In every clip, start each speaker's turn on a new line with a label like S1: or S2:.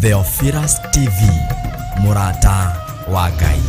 S1: Theophilus TV, Murata wa Ngai.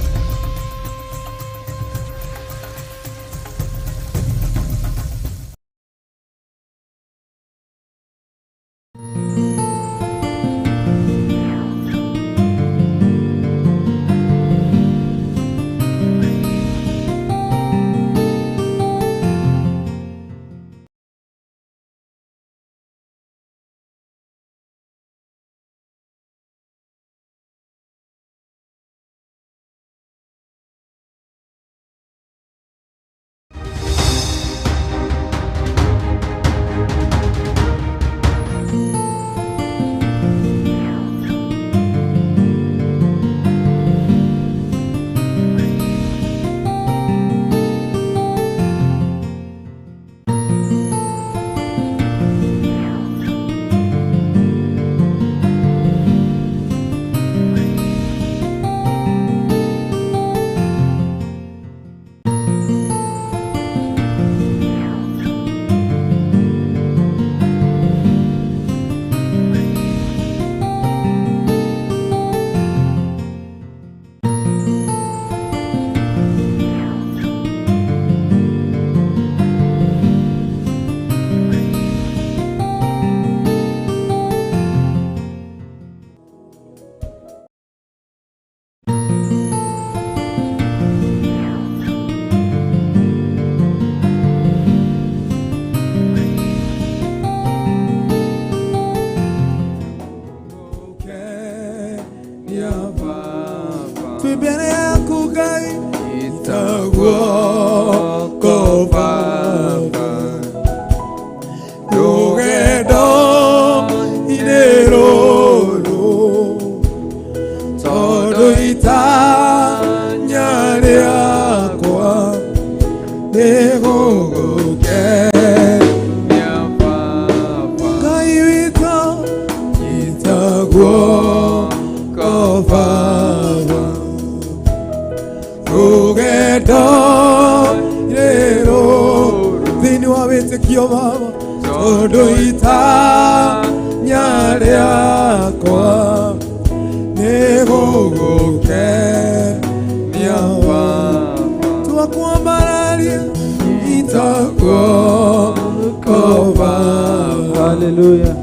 S2: Hallelujah.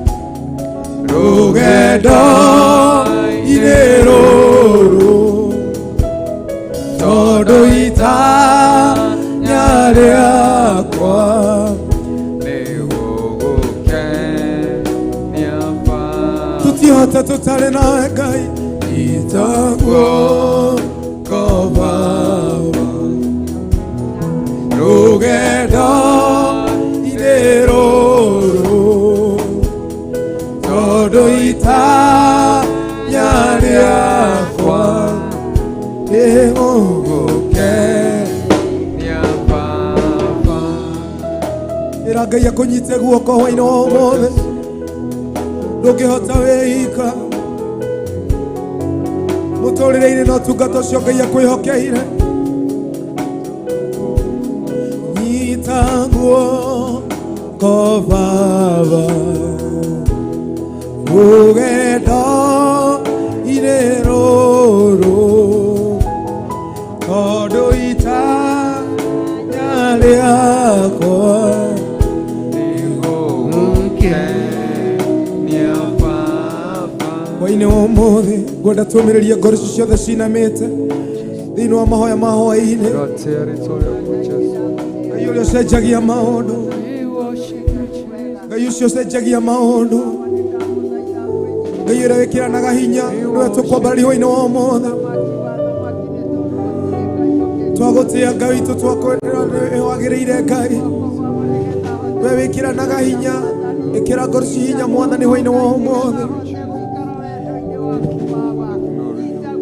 S3: Rogedo ileroro todo ita nyare akwa newogoke niapa tuti hata tutale na gai itagwo kova Rogedo ileroro todo ita nyare akwa newogoke niapa Ngai akunyite guoko hwainĩ wa ũmũthĩ ndũngĩhota wĩika mũtũrĩre-inĩ na ũtungata ũcio Ngai akwĩhokeire nyita guoko Baba rũgendo inĩ rũrũ tondũ itanya rĩakwa hwainĩ wa ũmũthĩ ngwenda tũmĩrĩrie ngoro icio ciothe cinamĩte thĩinĩ wa mahoya ma hwainĩ Ngai ũrĩa ũcenjagia maũndũ Ngai ũcio ũcenjagia maũndũ Ngai ũrĩa wĩkĩranaga hinya nĩwe tũkwambararia hwainĩ wa ũmũthĩ twagũtĩa Ngai witũ twakwendera nĩwe wagĩrĩire Ngai we wĩkĩranaga hinya ĩkĩra ngoro ci hinya Mwathani hwainĩ wa ũmũthĩ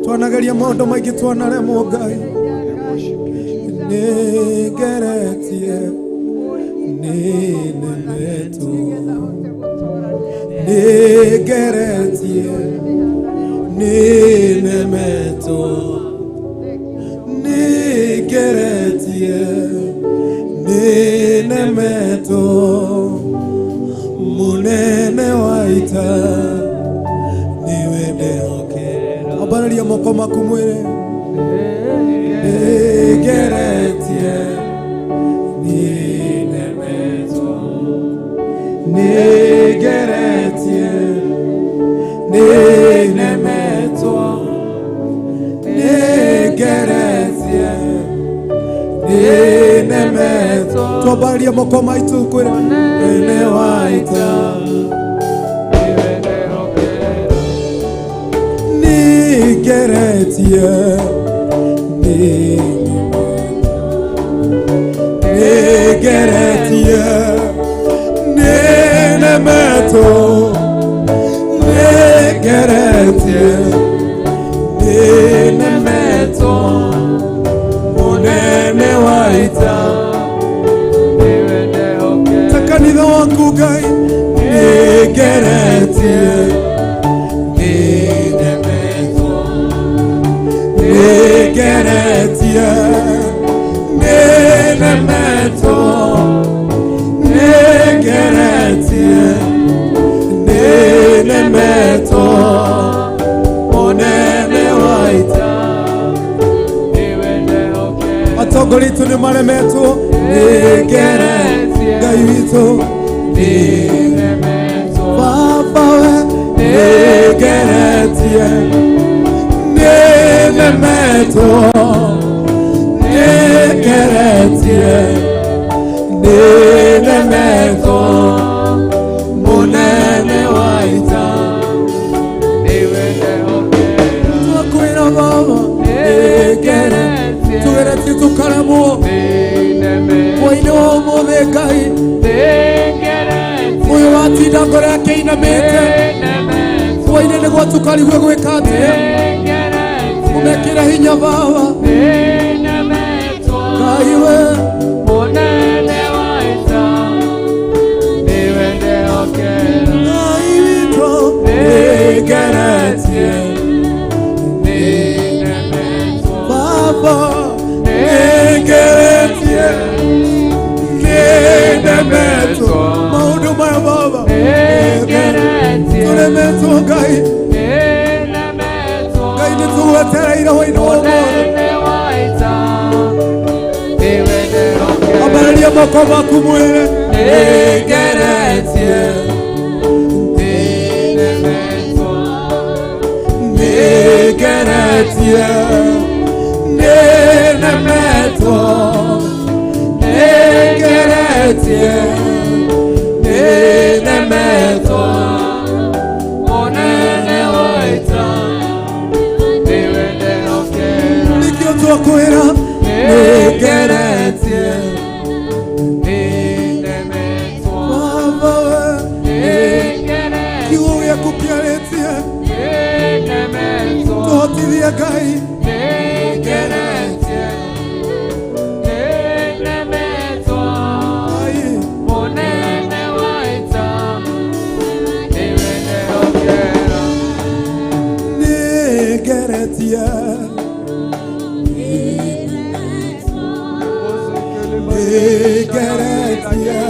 S3: twanageria maũndũ maingĩ twanaremwo Ngai nĩngeretie nĩnemetwo nĩngeretie nĩnemetwo nĩngeretie nĩnemetwo mũnene wa ita nĩwe ambararia moko maku mwire nigeretie ninemetwo nigeretie ninemetwo nigeretie ninemetwo twambararia moko maitu kwire ene waita nigeretie nigeretie ninemetwo nigeretie ninemetwo munene waita ta kanitha waku Ngai nigeretie nigeretie ninemetwo nigeretie ninemetwo munene waita atongoria itu nimaremetwo nigeretie Ngai witũ ninemetwo Baba we nigeretie ninemetwo nigeretie ninemetwo munene waita twakwĩra Baba nigeretie tugeretie tukaremwo mũini wa ũmũthĩ Ngai ũyũ watinda ngoro yake inamĩte mũini nĩguo tukarigue gwĩka atĩa umekĩra hinya Baba Ngai we munene waita niwe ndehokera Ngai witũ nigeretie ninemetwo Baba nigeretie ninemetwo maũndũ maya Baba nigeretie turemetwo Ngai Ngai nĩtũgwetereire hwaĩ-inĩ wa ũmũthĩ ambararia moko maku mwĩre nigeretie ninemetwo nigeretie ninemetwo nigeretie ninemetwo munene waita niwe ndehokera nikĩo twakwĩra nigeretie ninemetwo Baba we kiugo gĩaku kĩarĩtie tũhotithie Ngai nigeretie ninemetwo munene waita niwe ndehokera nigeretie nigeretie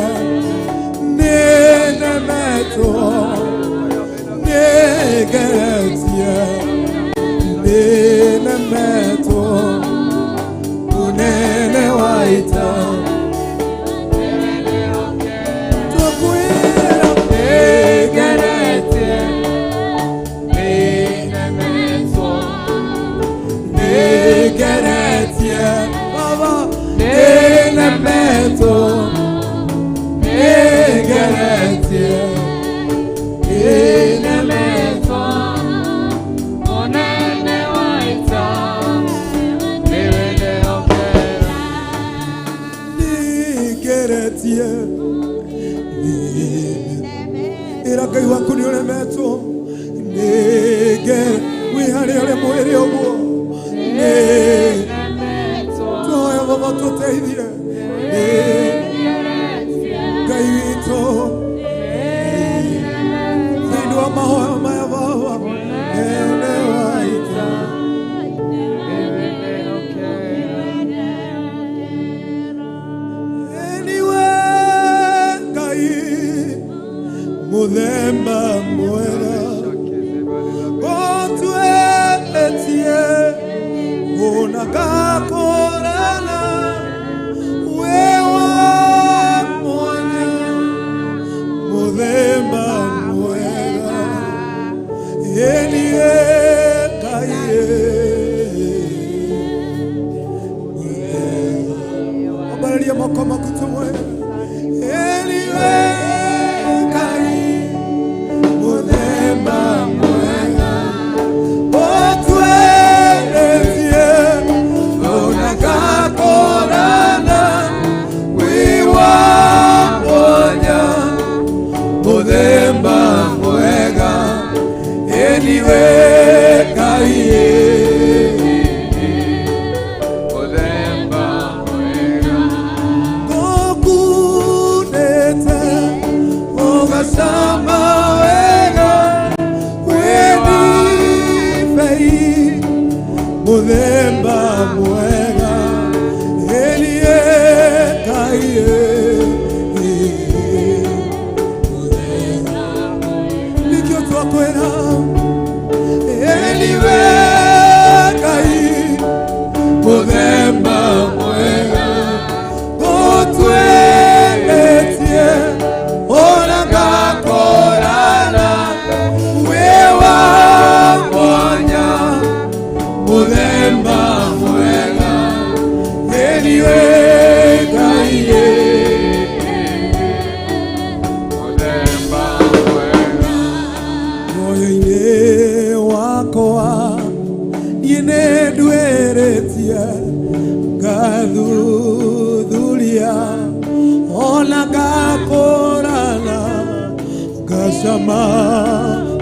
S3: ninemetwo nigeretie ninemetwo munene waita twakwĩra nigeretie ninemetwo nigeretie Baba ninemetwo nigeretie ninemetwo munene waita niwe ndehokera nigeretie ĩra Ngai waku nĩ ũremetwo wĩharĩa ũrĩ mwĩrĩ ũguo tũhoya Baba tũteithie Ngai witũ thĩinĩ wa mahoya maya Baba ene waita muthemba mwega otwe unagakorana wewa mwanya muthemba mwega elie kaye abararia moko makutumwe elie kaye muthemba mwega otweretie unagakorana wewa mwanya muthemba mwega elie kaye muthemba mwega gokundete ugasama wega weni fei muthemba mwega elie kaye nikio twakwera elie kaye muthemba mwega gotweretie unagakorana wewa mwanya muthemba mwega elie kaye muthemba mwega moyo-inĩ wakwa niĩ ndweretie ngathuthuria ona ngakorana ngacama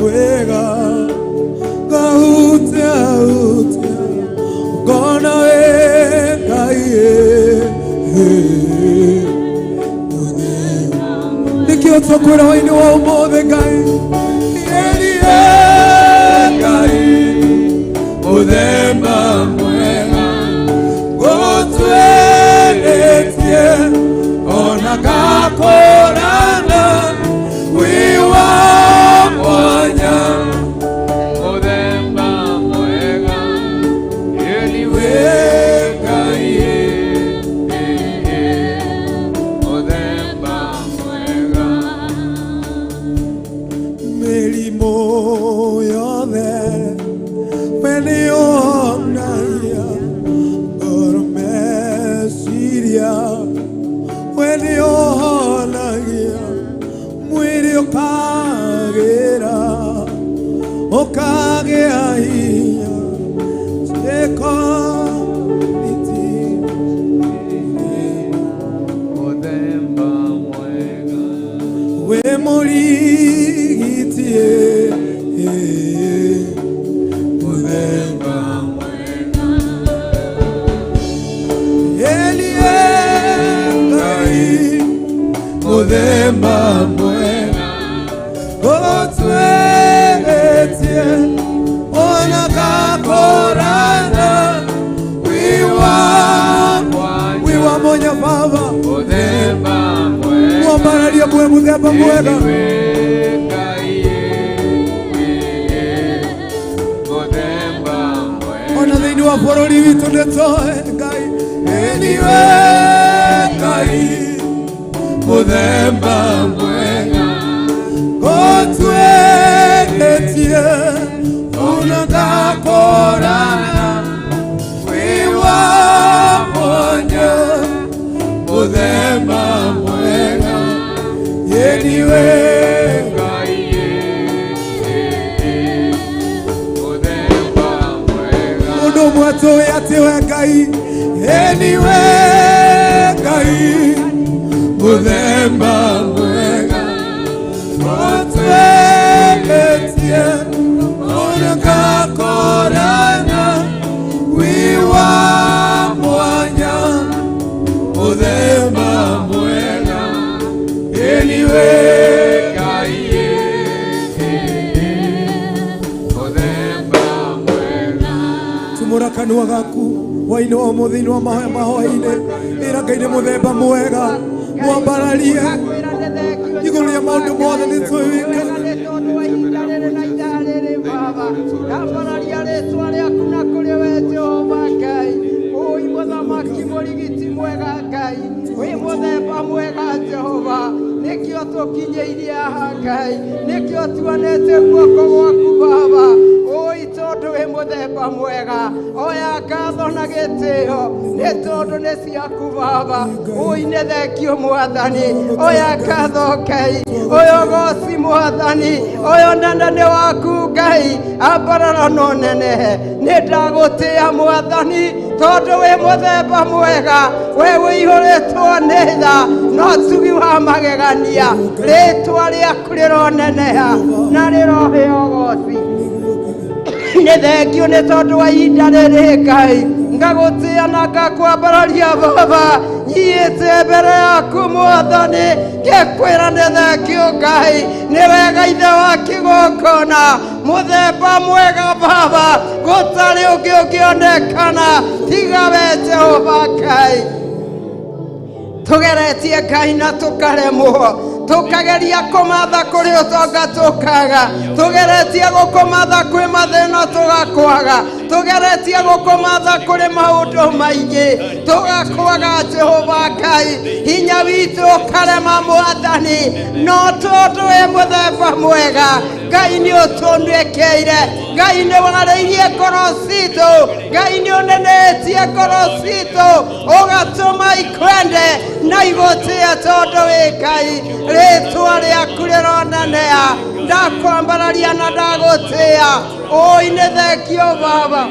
S3: wega ngahutia ngona we Ngai nikio twakwĩra hwaĩ-inĩ wa ũmũthĩ Ngai elie Ngai muthemba mwega gotweretie ona ngakorana wiwa mwanya muthemba mwega elie kaye muthemba mwega mĩrimũ yothe we nĩũhonagia ngoro meciria we nĩũhonagia mwĩrĩ ũkagĩra ũkagĩa hinya ciĩko muthemba mwega we mũrigitie muthemba mwega elie Ngai muthemba mwega gotweretie ona ngakorana wiwa mwanya baba muthemba mwega mwambararia mwe muthemba mwega ona thĩinĩ wa bũrũri witũ nĩtũĩ Ngai elie Ngai muthemba mwega gotweretie ona ngakorana wiwa mwanya muthemba mwega elie Ngai muthemba mwega mũndũ ũmwe atũĩ atĩ we Ngai elie Ngai muthemba mwega gotweretie ona ngakorana wiwa mwanya muthemba mwega elie kaye muthemba mwega tumũra kanua gaku hwaĩ-inĩ wa ũmũthĩ-inĩ wa mahoya-inĩ ĩra Ngai nĩ mũthemba mwega mwambararie igũrũ rĩa maũndũ mothe nĩ tũĩ
S2: nikio tukinyeirie haha Ngai, nikio tuonete guoko gwaku Baba. Oi tondu wi muthemba mwega, oya ngatho na gitio ni tondu ni ciaku Baba. Oi ni thengio Mwathani, oya ngatho Ngai, oyo goci Mwathani, oyo nene waku Ngai, ambarara no nene ni ndagutia Mwathani, tondu wi muthemba mwega, we wihuritwo ni tha no tugi wa magegania, ritwa riaku rironeneha na riroheo goci. Nĩ thengio nĩ tondũ wa ihinda rĩrĩ Ngai, ngagutia na ngakwambararia Baba, nyiĩte mbere yaku Mwathani, ngĩkwĩra nĩ thengio Ngai, nĩ wega ithe wa kĩgongona, mũthemba mwega Baba, gũtarĩ ũngĩ ũngĩonekana tiga we Jehova Ngai. Tugeretie Ngai na tukaremwo, tukageria kumatha kuri utonga tukaga, tugeretie gukumatha kwi mathina tugakwaga, tugeretie gukumatha kuri maundu maingi tugakwaga Jehova Ngai, hinya witu ukarema Mwathani, no tondu wi muthemba mwega Ngai ni utunwekeire, Ngai ni wareirie ngoro citu, Ngai ni unenetie ngoro citu, ugatuma ikwende na igutia tondu wi Ngai. Ritwa riaku rironeneha, ndakwambararia na ndagutia. Oi ni thengio Baba,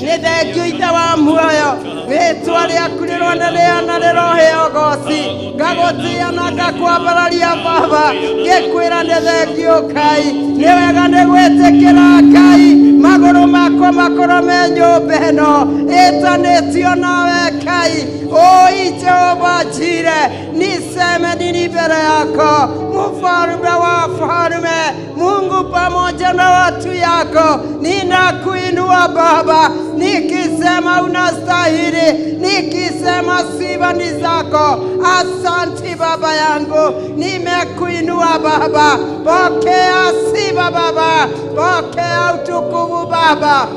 S2: ni thengio ithe wa muoyo, ritwa riaku rironeneha na riroheo goci, ngagutia na ngakwambararia Baba, ngikwira ni thengio Ngai, ni wega ni gwitikira Ngai, maguru makwa makorwo me nyumba ĩno ĩtanĩtio nawe Ngai. Oi Jehova Jire, niseme nini mbele yako, mfalme wa falme, Mungu pamoja na watu yako, ninakuinua Baba, nikisema unastahili, nikisema sifa ni zako. Asante Baba yangu, nimekuinua Baba, pokea sifa Baba, pokea utukufu Baba,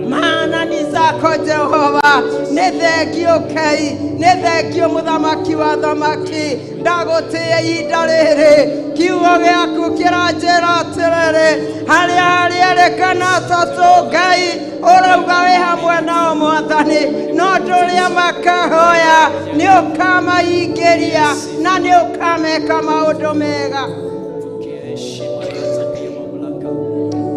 S2: maana ni zako Jehova. Ni thengio Ngai, ni thengio muthamaki wa thamaki, ndagutia ihinda riri, kiugo giaku kiranjira atiriri, haria rĩrĩkana tatu Ngai, urauga wi hamwe nao Mwathani, no nduria makahoya ni ukamaingĩria na ni ukameka maundu mega.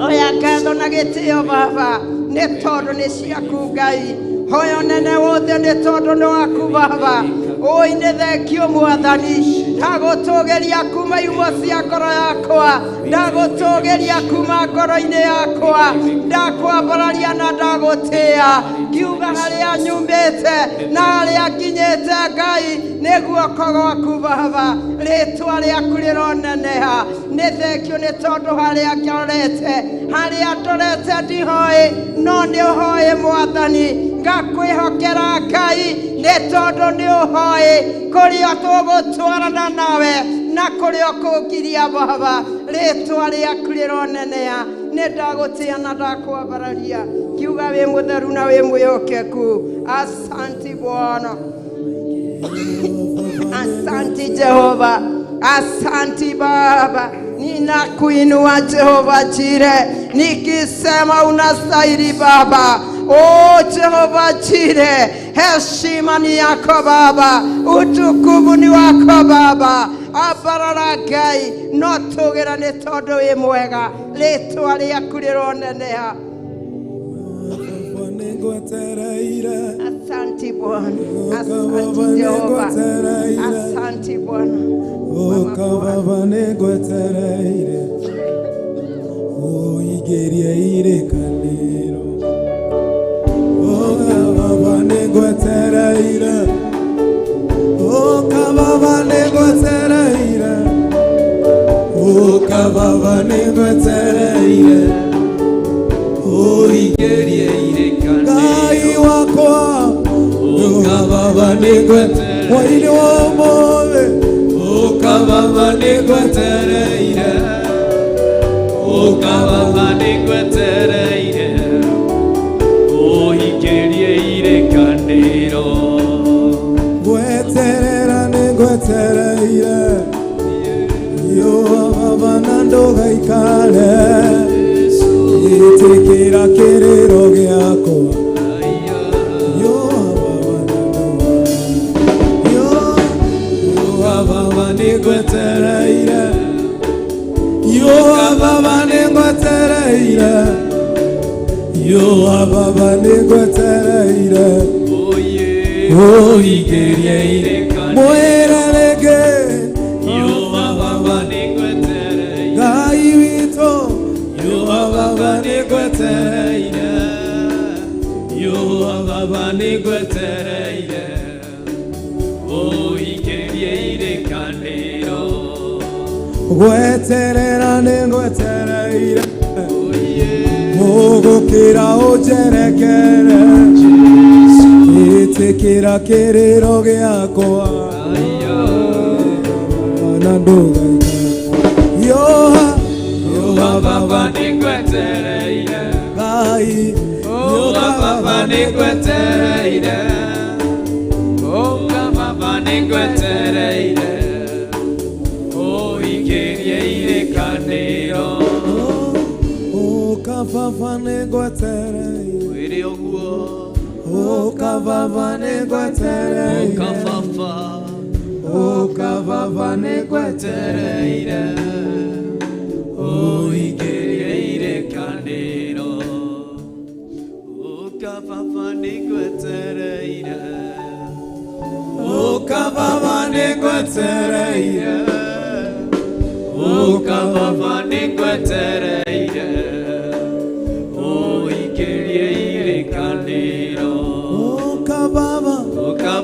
S2: Oya ngatho na gĩtĩo Baba, nĩ tondũ nĩ ciaku Ngai, hoyo nene wothe nĩ tondũ nĩ waku Baba. Oi nĩ thengio Mwathani, ndagũtũgeria kuma iumo cia ngoro yakwa, ndagũtũgeria kuma ngoro-inĩ yakwa, ndakwambararia na ndagũtĩa, ngiuga harĩa nyumĩte na harĩa nginyĩte Ngai nĩ guoko gwaku Baba, rĩtwa rĩaku rĩroneneha. Nĩ thengio nĩ tondũ harĩa ngĩrorete, harĩa ndorete ndihoĩ, no nĩ ũhoĩ Mwathani, ngakwĩhokera Ngai nĩ tondũ nĩ ũhoĩ kũrĩa tũgũtwarana nawe na kũrĩa ũkũngiria Baba, rĩtwa rĩaku rĩroneneha. Nĩ ndagũtĩa na ndakwambararia, kiuga wĩ mũtheru na wĩ mwĩhokeku. Asante Bwana, asante Jehova, asante Baba, ninakuinua Jehova Jire, nikisema unastahili Baba. O Jehova Jire, heshima ni yako Baba, utukufu ni wako Baba. Ambarara Ngai, no tũgĩra nĩ tondũ wĩ mwega, rĩtwa rĩaku rĩroneneha. Asante Bwana, asante Jehova, asante Bwana.
S3: Baba nĩngwetereire, ũingĩrie irĩkanĩro. Baba nĩngwetereire, Baba nĩngwetereire, Baba nĩngwetereire, ũingĩrie irĩkanĩro. Ngai wakwa, Baba nĩngwetereire, hwaĩ-inĩ wa ũmũthĩ, Baba nĩngwetereire, Baba nĩngwetereire, ũingĩrie irĩkanĩro. Ngweterera nĩngwetereire, baba nando gaikale itikira kiriro giako yo baba nigwetereire yo baba nigwetereire yo baba nigwetereire oh igerie moerelege yo baba nigwetereire gai wito yo baba nigwetereire yo baba nigwetereire oh igerie kanero gweterera ningwetereire ogukira ujerekere itikira kiriro giakwa nanduga yo baba nigwetereire gai yo baba nigwetereire oh baba nigwetereire oh igerie kanero Kavava negwatereire wiri ogwo kavava negwatereire kavava negwatereire igerie kanero kavava negwatereire kavava negwatereire kavava negwatereire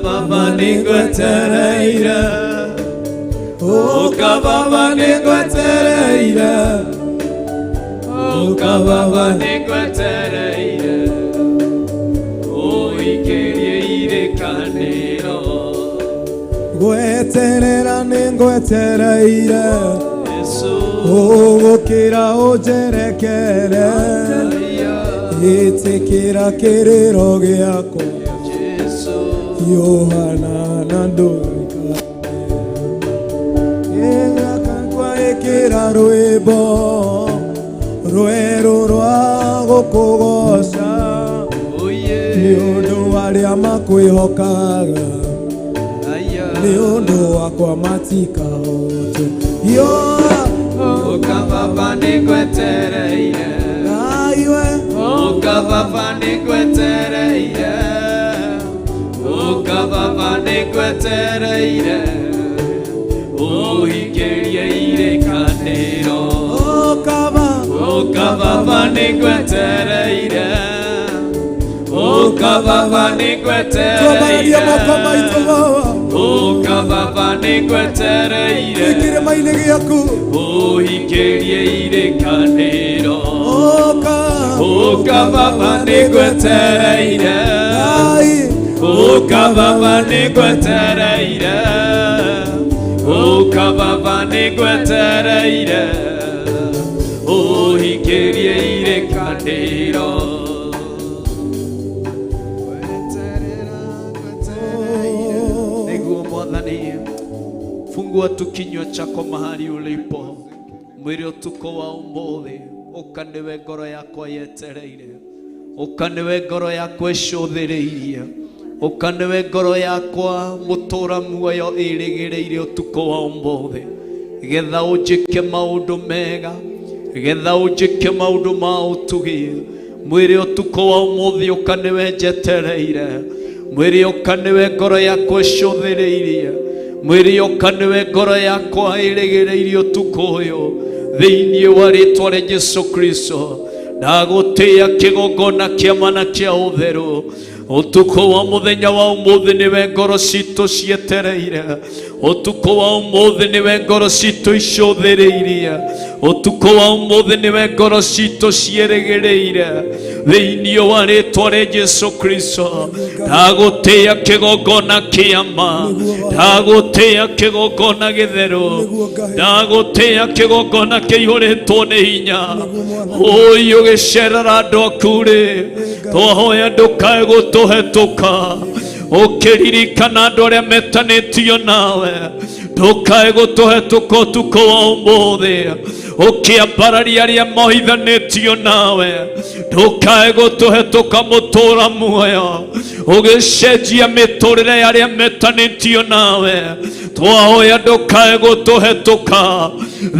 S3: Baba nigwetereire oh baba nigwetereire oh baba nigwetereire oh igerie kanero gweterera ningwetereire oh gukira ujerekere itikira kiriro giako Yohana nandoika Ega kankwa ekira rwebo Rwero rwa gukugosha Nĩũndũ arĩa makwĩhokaga Nĩũndũ wakwa matikahotwo Baba nĩngwetereire Baba nĩngwetereire Baba nĩngwetereire igerie kanero Baba nĩngwetereire Baba nĩngwetereire Baba nĩngwetereire igerie kanero Baba nĩngwetereire Baba nĩngwetereire Baba nĩngwetereire igerie kanero Nĩguo Mwathani fungua tu kinywa chako mahali ulipo mwili utuko wa umuthi ukaniwe ngoro yakwa yetereire ukaniwe ngoro yakwa icũthĩrĩirie ukaniwe ngoro yakwa mutura muoyo ĩrĩgĩrĩire utuko wa umuthi getha ũnjĩke maũndũ mega getha ũnjĩke maũndũ ma ũtugi mwĩrĩ utuko wa umuthi ukaniwe njetereire mwĩrĩ ukaniwe ngoro yakwa icũthĩrĩirie mwĩrĩ ukaniwe ngoro yakwa ĩrĩgĩrĩire utuko ũyũ thĩinĩ wa rĩĩtwa rĩa Jesũ Kristo ndagũtĩĩa kĩgongona kĩa mana kĩa ũtheru utuko wa muthenya wa umuthi niwe ngoro citũ cietereire utuko wa umuthi niwe ngoro citũ icũthĩrĩirie utuko wa umuthi niwe ngoro citũ ciĩrĩgĩrĩire thĩinĩ wa rĩĩtwa rĩa Jesũ Kristo ndagũtĩĩa kĩgongona kĩa ma ndagũtĩĩa kĩgongona gĩtheru ndagũtĩĩa kĩgongona kĩihũrĩtwo nĩ hinya ũyũ gĩcerera andũ aku rĩ twahoya ndũkae gũtũhetũka ũkĩririkana andũ arĩa metanĩtio nawe
S4: ndukae gutuhetũka ũtukũ wa ũmũthĩ ũkĩambararia arĩa mohithanĩtio nawe, ndukae gũtũhetũka mũtũra muoyo ũgĩcenjia mĩtũrĩre ya arĩa metanĩtio nawe. Twahoya ndukae gũtũhetũka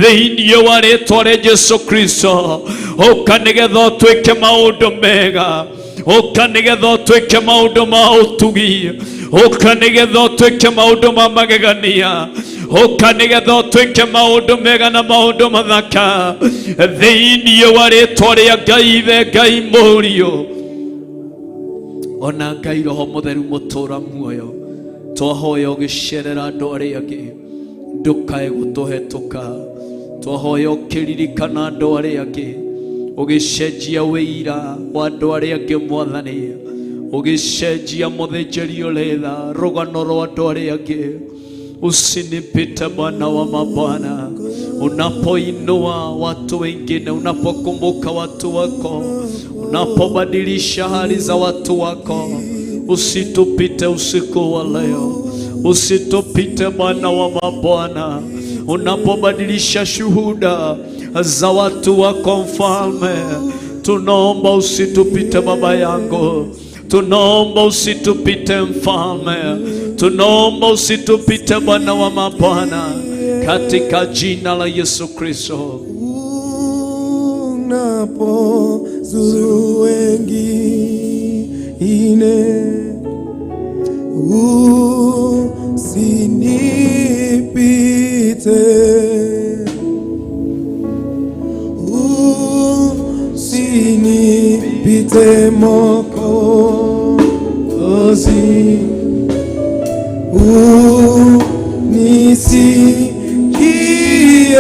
S4: thĩinĩ wa rĩĩtwa rĩa Jesũ Kristo. Ũka nĩgetha ũtwĩke maũndũ mega, ũka nĩgetha ũtwĩke maũndũ ma ũtugi, ũka nĩgetha ũtwĩke maũndũ ma magegania, ũka nĩgetha ũtwĩke maũndũ mega na maũndũ mathaka thĩinĩ wa rĩĩtwa rĩa Ngai Ithe, Ngai Mũriũ, ona Ngai Roho Mũtheru mũtũra muoyo. Twahoya ũgĩcerera andũ arĩa angĩ, ndũkae gũtũhetũka. Twahoya ũkĩririkana andũ arĩa angĩ, ũgĩcenjia wĩira wa andũ arĩa angĩ Mwathani, ũgĩcenjia mũthĩnjĩri ũrĩ tha rũgano rwa andũ arĩa angĩ. Usinipite Bwana wa mabwana, unapoinua watu wengine, unapokumbuka watu wako, unapobadilisha hali za watu wako, usitupite usiku wa leo, usitupite Bwana wa mabwana. Unapobadilisha shuhuda za watu wako Mfalme, tunaomba usitupite Baba yangu, tunaomba usitupite Mfalme, tunaomba usitupite Bwana wa mabwana, katika jina la Yesu Kristo.
S3: Unapozuru wengine, usinipite, usinipite Mwokozi, unisikie,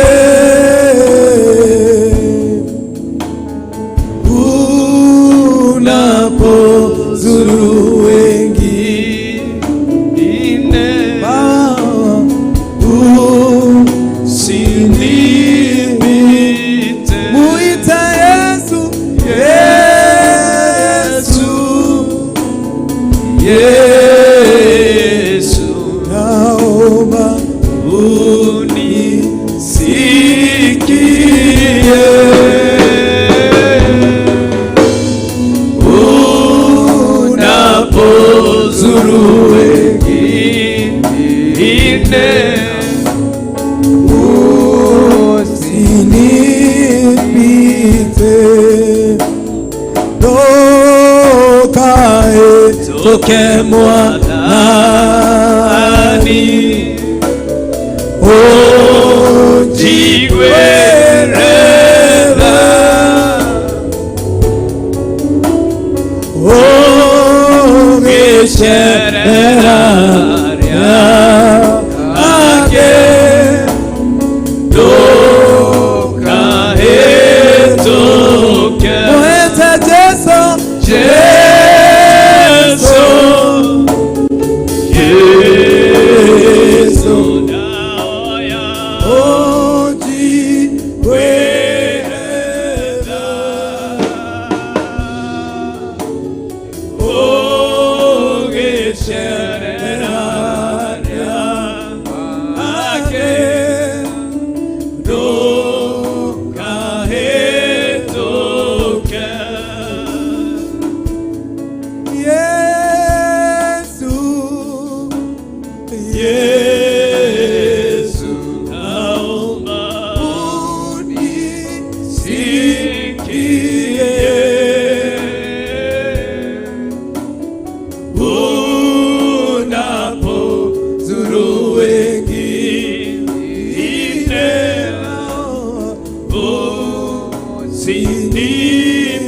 S3: unapozuru wengine, usinipite. Muita Yesu, Yesu, Yesu, naomba unisikie, unapozuru wengine, usinipite. Ndukae toke Mwathani, unjigwĩrĩra, ũgĩcerera arĩa angĩ, ndũkahĩtũke. Mwĩte Jesũ, Jesũ, Yesu, naoya ũnjigwĩrĩra, ũgĩcerera arĩa angĩ, ndũkahĩtũke. Yesu, Yesu, naomba unisikie, unapozuru wengine,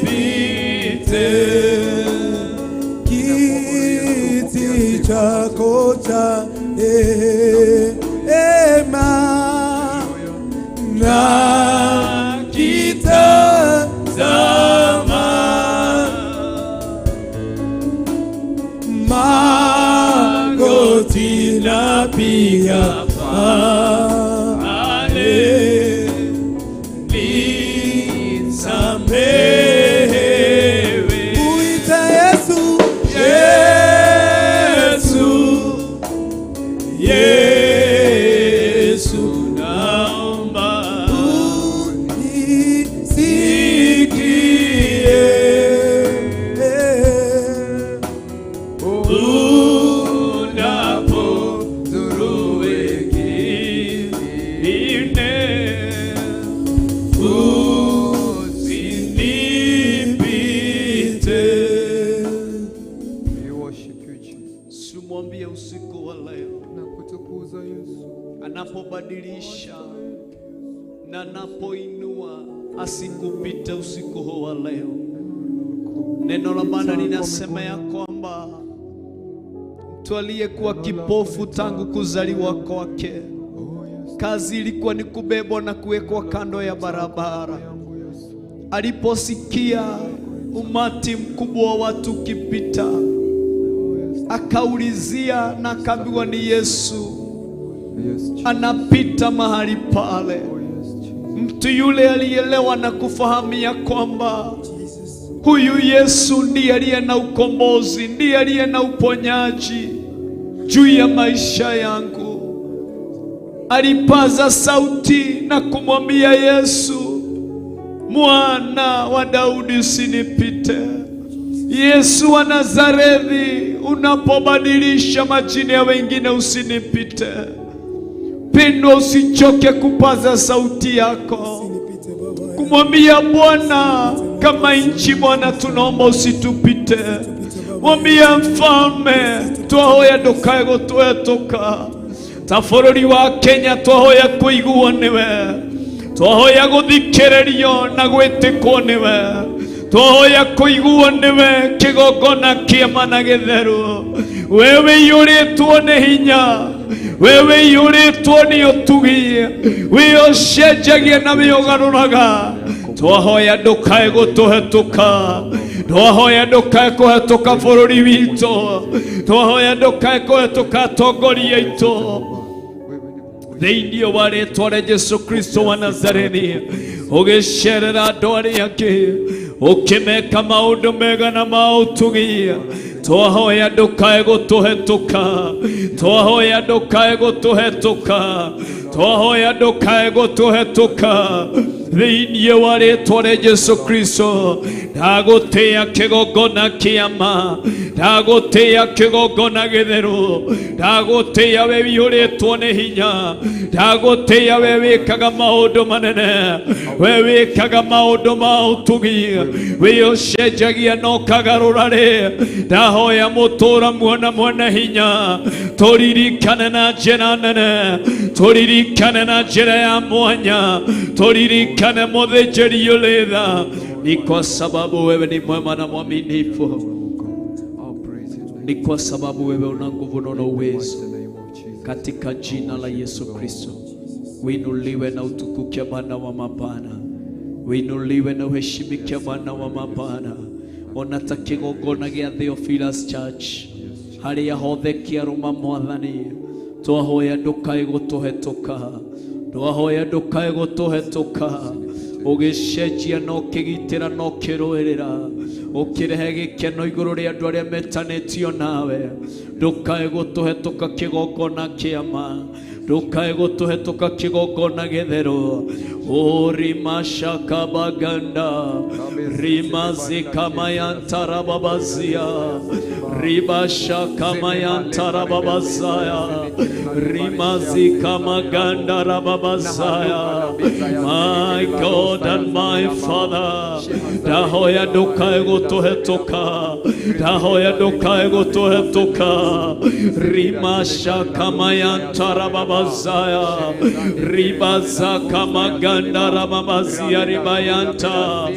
S3: usinipite. Kiti chako cha neema nakitazama, magoti napiga pale, nisamehewe. Muita Yesu, Yesu, Yesu,
S4: anapoinua asikupite usiku huu wa leo. Neno la Bwana linasema ya kwamba mtu aliyekuwa kipofu tangu kuzaliwa kwake, kazi ilikuwa ni kubebwa na kuwekwa kando ya barabara. Aliposikia umati mkubwa wa watu ukipita, akaulizia na akaambiwa ni Yesu anapita mahali pale. Mtu yule alielewa na kufahamia kwamba huyu Yesu ndiye aliye na ukombozi, ndiye aliye na uponyaji juu ya maisha yangu. Alipaza sauti na kumwambia Yesu, Mwana wa Daudi, usinipite. Yesu wa Nazareti, unapobadilisha majina ya wengine usinipite. Pendwa, usichoke kupaza sauti yako kumwambia Bwana, kama nchi Bwana tunaomba usitupite. Mwambia Mfalme, twahoya ndukae gutwetoka. Ta bũrũri wa Kenya twahoya kũiguo niwe, twahoya gũthikĩrĩrio na gwĩtĩkwo niwe, twahoya kũiguo niwe kĩgongona kĩama na gĩtheru. Wewe iyũrĩtwo nĩ hinya, wewe iyũrĩtwo nĩ ũtugi, we ũcenjagia na we ũgarũraga. Twahoya ndukae gũtũhetũka, twahoya ndukae kũhetũka bũrũri witũ, twahoya ndukae kũhetũka atongoria aitũ. Thĩinĩ wa rĩĩtwa rĩa Jesũ Kristo wa Nazareti, ũgĩcerera andũ arĩa angĩ, ũkĩmeka maũndũ mega na ma ũtugi. Twahoya ndukae gũtũhetũka, twahoya ndukae gũtũhetũka, twahoya ndukae gũtũhetũka. Thĩinĩ wa rĩĩtwa rĩa Jesũ Kristo, ndagũtĩĩa kĩgongona kĩama, ndagũtĩĩa kĩgongona gĩtheru, ndagũtĩĩa we wĩihũrĩtwo nĩ hinya, ndagũtĩĩa we wĩkaga maũndũ manene, we wĩkaga maũndũ ma ũtugi, we ũcenjagia na ũkagarũra rĩ. Ndahoya mũtũũra muona mwene hinya, tũririkane na njĩra nene, tũririkane na njĩra ya mwanya, tũririkane mũthĩnjĩri ũrĩ tha, ni kwa sababu wewe ni mwema na mwaminifu, ni kwa sababu wewe una nguvu na uwezo. Katika jina la Yesu Kristo, uinuliwe na utukuke Bwana wa mabwana, uinuliwe na uheshimike Bwana wa mabwana. Ona ta kĩgongona gĩa Theophilus Church, harĩa hothe kĩarũma Mwathani, twahoya ndukae gũtũhetũka, twahoya ndukae gũtũhetũka. Ũgĩcenjia na ũkĩgitĩra na ũkĩrũĩrĩra, ũkĩrehe gĩkeno igũrũ rĩa andũ arĩa metanĩtio nawe. Ndukae gũtũhetũka kĩgongona kĩama, ndukae gũtũhetũka kĩgongona gĩtheru. Rima shaka baganda, rima zika mayantara babazia, riba shaka mayantara babazaya, rima zika maganda rababazaya. My God and my Father, dahoya ndukae gũtũhetũka, dahoya ndukae gũtũhetũka. Rima shaka mayantara babazaya, riba zaka maganda Rababazia ribayanta,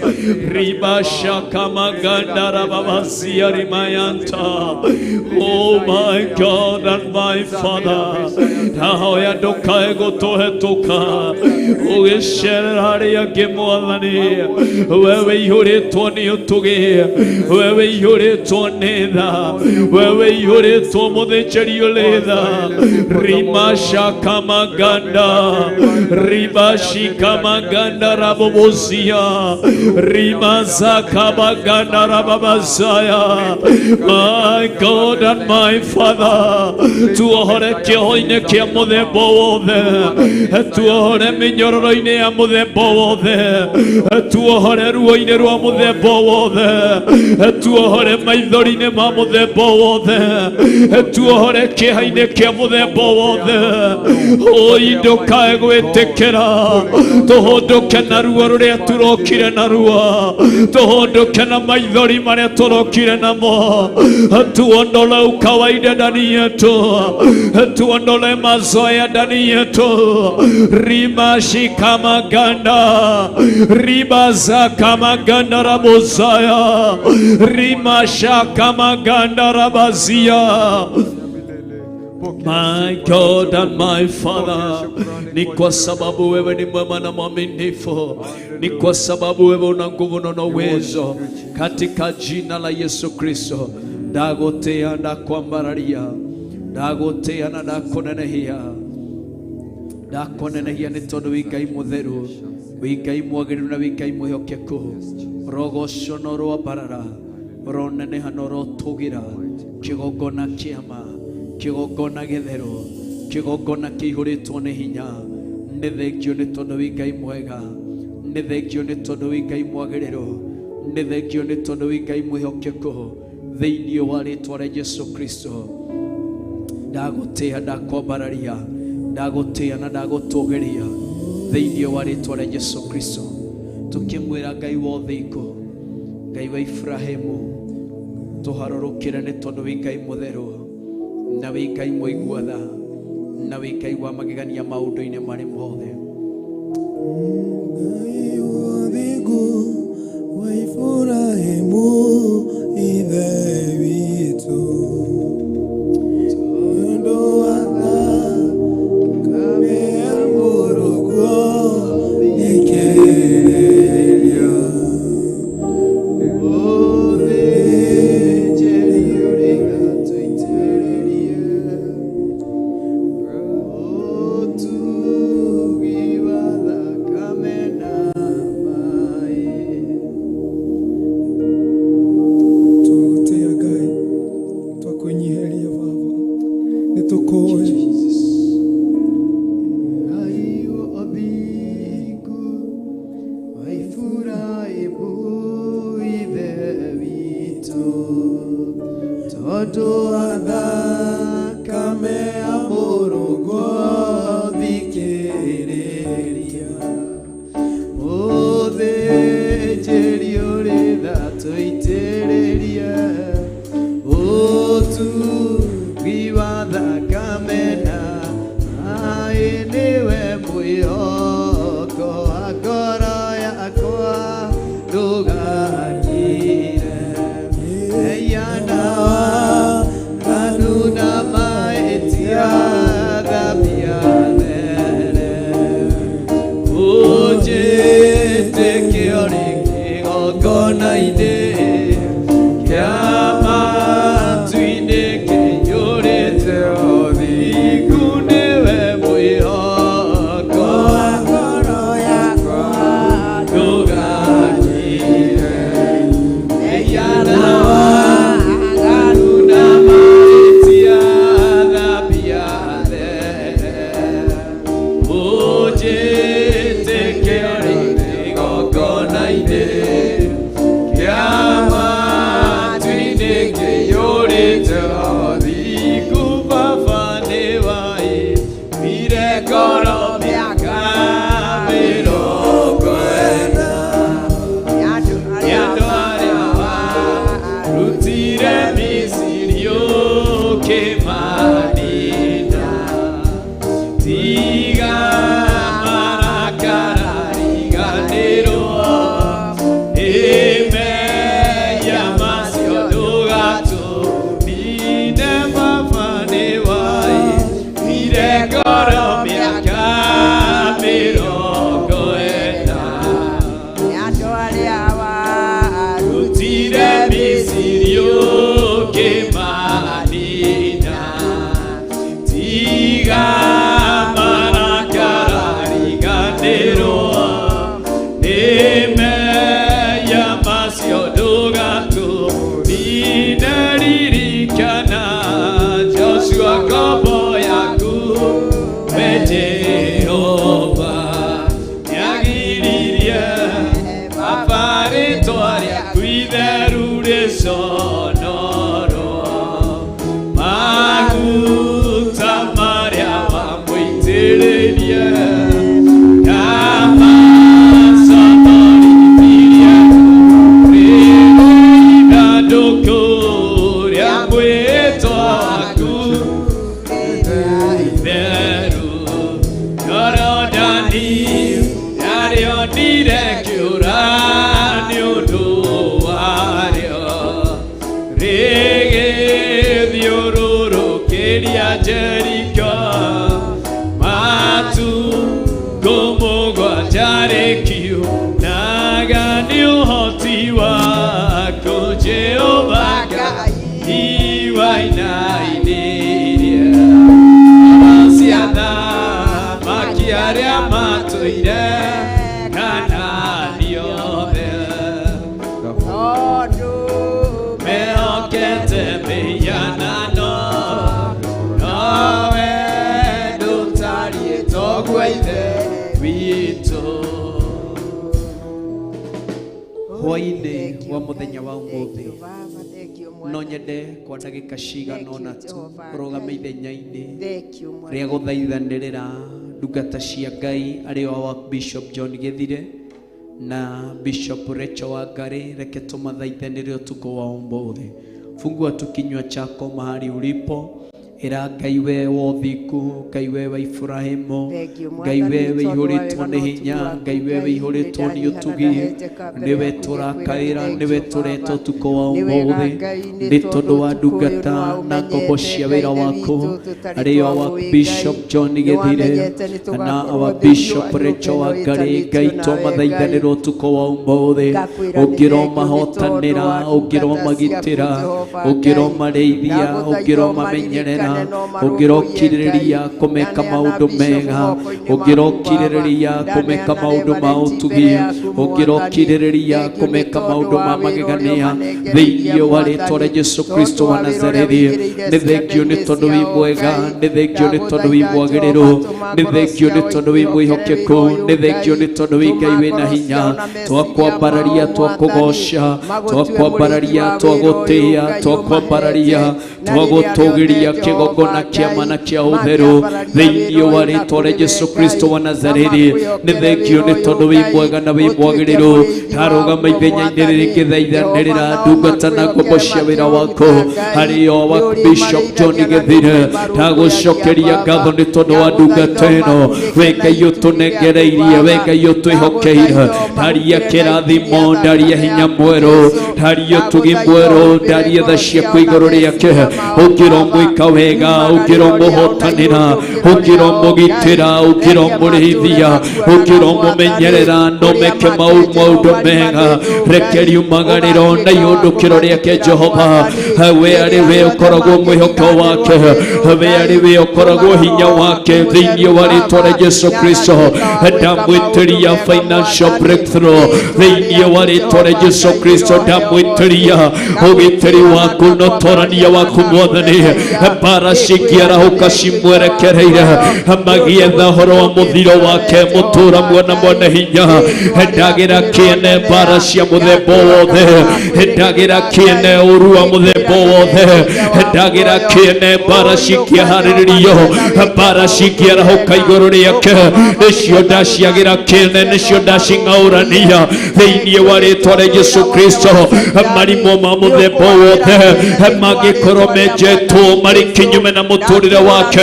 S4: riba shaka maganda rababazia rimayanta. Oh my God and my Father, dahoya ndukae gũtũhetũka, ũgĩcerera harĩa angĩ Mwathani, wewe iyũrĩtwo nĩ ũtugi, wewe iyũrĩtwo nĩ tha, wewe iyũrĩtwo mũthĩnjĩri ũrĩ tha. Rima shaka maganda, riba shika maganda rabobozia, rima zaka maganda rababazaya. My God and my Father, tuohore kĩoho-inĩ kĩa mũthemba wothe, tuohore mĩnyororo-inĩ ya mũthemba wothe, tuohore ruo-inĩ rwa mũthemba wothe, tuohore maithori-inĩ ma mũthemba wothe, tuohore kĩeha-inĩ kĩa mũthemba wothe. Oi ndũkae gwĩtĩkĩra tũhũndũke na ruo rũrĩa tũrokire naruo, tũhũndũke na maithori marĩa tũrokire namo, tuondole ukawaida ndani yetu, tuondole mazoea ndani yetu. Rima shikama ganda, riba za kama ganda rabozaya, rima shakama ganda rabazia. My God and my Father, ni kwa sababu wewe ni mwema na mwaminifu, ni kwa sababu wewe una nguvu na uwezo, katika jina la Yesu Kristo. Ndagotea ndakwambararia, ndagotea na ndakonenehia, ndakonenehia ni tondu wi Ngai mutheru, wi Ngai mwagĩrĩru na wi Ngai mwĩhokeku. Rogoco no rwambarara, roneneha no rotũgĩra, kĩgongona kĩama, kĩgongona gĩtheru, kĩgongona kĩihũrĩtwo nĩ hinya. Nĩ thengio nĩ tondũ wi Ngai mwega, nĩ thengio nĩ tondũ wi Ngai mwagĩrĩru, nĩ thengio nĩ tondũ wi Ngai mwĩhokeku. Thĩinĩ wa rĩĩtwa rĩa Jesũ Kristo, ndagũtĩa ndakwambararia, ndagũtĩa na ndagũtũgĩria thĩinĩ wa rĩĩtwa rĩa Jesũ Kristo. Tũkĩmwĩra Ngai wa ũthingu, Ngai wa Ibrahimu, tũharũrũkĩre nĩ tondũ wi Ngai mũtheru, na wi Ngai mũigua tha, na wi Ngai wa magegania maũndũ-inĩ marĩ mothe.
S3: Ngai wa ũthingu wa Ibrahimu, ithe witũ, tondũ wa thakame ya mũrũguo nĩkĩrĩria, ũthĩnjĩri ũrĩ gatũitĩrĩrie, ũtugi wa thakame na maĩ. Tũgũtĩa Ngai, twakũnyiheria Baba, nĩtũkũĩ Ngai wa ũthingu wa Ibrahimu, ithe witũ, tondũ wa thakame ya mũrũguo thikĩrĩria, ũthĩnjĩri ũrĩ tha tũitĩrĩrie, ũtugi wa thakame na maĩ, nĩwe mwĩhoko wa ngoro yakwa, ndũgakire eyana waganu na mahĩtia, thamia there, ũnjĩtĩkie ũrĩ kĩgongona-inĩ kĩa matu-inĩ kĩiyũrĩte ũthingu, nĩwe mwĩhoko wa ngoro yakwa, ndũgakire eyana waganu na mahĩtia, thambia there, ũnjĩtĩkie ũrĩ kĩgongona-inĩ kĩa matu-inĩ kĩiyũrĩte ũthingu. Baba nĩ waĩmbire ngoro mĩaka mĩrongo ĩna, nĩ andũ arĩa warutire Misiri ũkĩmanina, tiga marakara riganĩrwo, ĩmeya macio ndũgatũmine. Baba nĩ waĩmbire ngoro mĩaka mĩrongo ĩna, nĩ andũ arĩa warutire Misiri ũkĩmanina, tiga marakara riganĩrwo, ĩmeya macio ndũgatũmine. Ririkana Joshua ngombo yaku, we Jehova, nĩagiririe Baba rĩĩtwa rĩaku itheru rĩcone.
S4: irekiura niundu wario rigithiururukiria Jeriko matu gomugwanja rikiu naga ni uhoti wako Jehova iwainainiria ciana makiaria matuire kananiothe mehokete mianano nowe ndutarie gwa ithe witũ. Hwainĩ wa mũthenya wa ũmũthĩ no nyende kwa ndagĩka cigana ũna tu ũrũgame ithenya-inĩ rĩa gũthaithanĩrĩra ndungata cia Ngai arĩ o Bishop John Gĩthire na Bishop Rachel Wangari. Reke tumathaithanĩre ũtukũ wa ũmũthĩ. Fungua tu kinywa chako mahali ulipo. Ira Ngai we wothiku, Ngai we wa Ibrahimu, Ngai we ihũrĩtwo nĩ hinya, Ngai we ihũrĩtwo nĩ ũtugi, nĩwe tũrakaĩra, nĩwe tũreta ũtukũ wa ũmũthĩ nĩ tondũ wa ndungata na ngombo cia wĩra waku arĩ o wa Bishop John Gĩthire na wa Bishop Rachel Wangari. Ngai twamathaithanĩra ũtukũ wa ũmũthĩ, ũngĩromahotanĩra, ũngĩromagitĩra, ũngĩromarĩithia, ũngĩromamenyerera, ũngĩrokirĩrĩria kũmeka maũndũ mega, ũngĩrokirĩrĩria kũmeka maũndũ ma ũtugi, ũngĩrokirĩrĩria kũmeka maũndũ ma magegania thĩinĩ wa rĩĩtwa rĩa Jesũ Kristo wa Nazarethi. Nĩ thengio nĩ tondũ wĩ mwega, nĩ thengio nĩ tondũ wĩ mwagĩrĩru, nĩ thengio nĩ tondũ wĩ mwĩhokeku, nĩ thengio nĩ tondũ wĩ Ngai wĩna hinya. Twakwambararia, twakũgoca, twakwambararia, twagũtĩĩa, twakwambararia, twagũtũgĩria kĩgongona kĩa mana kĩa ũtheru thĩinĩ wa rĩĩtwa rĩa Jesũ Kristo wa Nazarethi. Nĩ thengio nĩ tondũ wĩ mwega na wĩ mwagĩrĩru. Ndarũgama ithenya-inĩ rĩrĩ ngĩthaithanĩrĩra ndungata na ngombo cia wĩra waku harĩ o wa Bishop John Gĩthire. Ndagũcokeria ngatho nĩ tondũ wa ndungata ĩno. We Ngai ũtũnengereirie, we Ngai ũtwĩhokeire. Ndaria kĩrathimo, ndaria hinya mwerũ, ndaria ũtugi mwerũ, ndaria tha ciaku igũrũ rĩake. Ũngĩromwĩka wega, ũngĩromũhotanĩra, ũngĩromũgitĩra, ũngĩromũrĩithia, ũngĩromũmenyerera, no meke maũndũ mega. Reke riumagarĩro na ihũndũkĩro rĩake Jehova. We arĩ we ũkoragwo mwĩhoko wake, we arĩ we ũkoragwo hinya wake thĩinĩ wa rĩĩtwa rĩa Jesũ Kristo. Ndamwĩtĩria financial breakthrough thĩinĩ wa rĩĩtwa rĩa Jesũ Kristo. Ndamwĩtĩria ũgitĩri waku na ũtorania waku Mwathani. Mbara cingĩarahũka cimwerekereire, magĩetha ũhoro wa mũthiro wake mũtũũra mwana mwene hinya. Ndagĩra kĩene mbara cia mũthemba wothe, ndagĩra kĩene ũru wa mũthemba wothe, ndagĩra kĩene mbara cingĩaharĩrĩrio, mbara cingĩarahũka igũrũ rĩake. Nĩcio ndaciagĩra kĩene, nĩcio ndacing'aũrania thĩinĩ wa rĩĩtwa rĩa Jesũ Kristo. Marimũ ma mũthemba wothe mangĩkorwo menjetwo marĩ kinyume na mũtũũrĩre wake,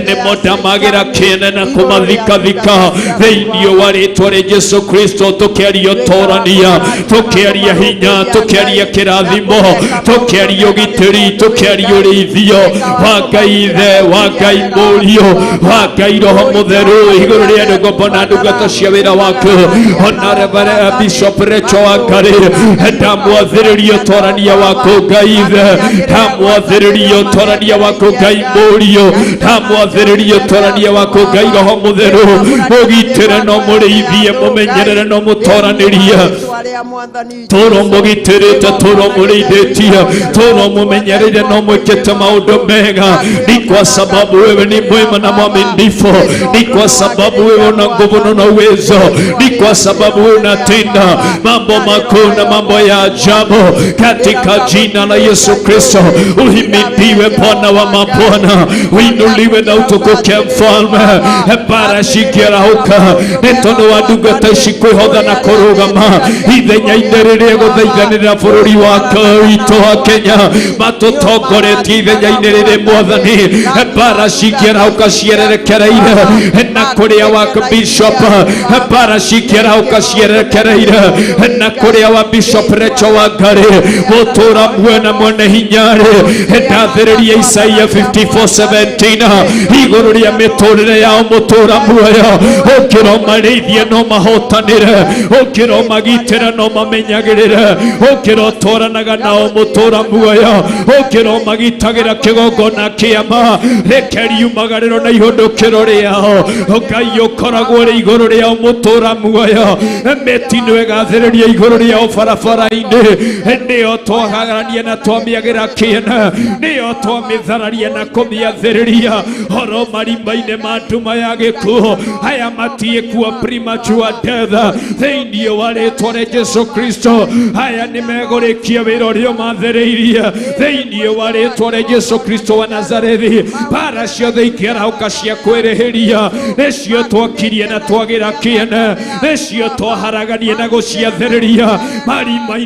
S4: nĩmo ndamagĩra kĩene na kũmathikathika thĩinĩ wa rĩĩtwa rĩa Jesũ Kristo. Tũkĩaria ũtorania, tũkĩaria hinya, tũkĩaria kĩrathimo, tũkĩaria ũgitĩri, tũkĩaria ũrĩithio wa Ngai Ithe, wa Ngai Mũriũ, wa Ngai Roho Mũtheru igũrũ rĩa ngombo na ndungata cia wĩra waku. Ona Reverend Bishop Rachel Wangari, ndamwathĩrĩria ũtorania waku Ngai Ithe, ndamwathĩrĩria ũtorania waku Ngai Mũriũ, ndamwathĩrĩria ũtorania waku Ngai Roho Mũtheru. Mũgitĩre no mũrĩithie, mũmenyerere no mũtoranĩrie, tũrwo mũgitĩrĩte, tũrwo mũrĩithĩtie, tũrwo mũmenyereire, no mwĩkĩte maũndũ mega. Ni kwa sababu wewe ni mwema na mwaminifu, ni kwa sababu wewe una nguvu na una uwezo, ni kwa sababu wewe unatenda mambo makuu na mambo ya ajabu katika jina la Yesu Kristo. Uhimidiwe Bwana wa mabwana, uinuliwe na utukuke mfalme. Bara cikĩarahũka nĩ tondũ wa ndungata ici kwĩhotha na kũrũgama ithenya-inĩ rĩrĩa gũthaithanĩra bũrũri wa witũ wa Kenya, matũtongoretie ithenya-inĩ rĩrĩ Mwathani. Bara cikĩarahũka ciererekereire na kũrĩa wa Bishop, bara cikĩarahũka ciererekereire na kũrĩa wa Bishop Recho Wangari, mũtũra mwena mwene hinyarĩ. Ndathĩrĩria Isaia 54:17 igũrũ rĩa mĩtũrĩre yao mũtũra muoyo. Ũkĩro marĩithie no mahotanĩre, ũkĩro magitĩra no mamenyagĩrĩre, ũkĩro twaranaga nao mũtũra muoyo, ũkĩro magitagĩra kĩgongona kĩama rĩkeriumagarĩrwo na ihũndũkĩro rĩao. Ngai ũkoragwo ũrĩ igũrũ rĩao mũtũra muoyo, mĩtino ĩgathĩrĩria igũrũ rĩao barabara-inĩ. Nĩo twagarania na twamĩagĩra kĩene, nĩo twamĩthararia na kũmĩathĩrĩria. Horo marima-inĩ ma nduma ya gĩkuũ, aya matiĩkuo premature death thĩinĩ wa rĩtwa rĩa Jesũ Kristo. Aya nĩ megũrĩkia wĩra ũrĩa mathĩrĩirie thĩinĩ wa rĩtwa rĩa Jesũ Kristo wa Nazarethi. Bara ciothe ikĩarahũka cia kwĩrĩhĩria nĩcio twakirie na twagĩra kĩene, nĩcio twaharagania na gũciathĩrĩria marima-inĩ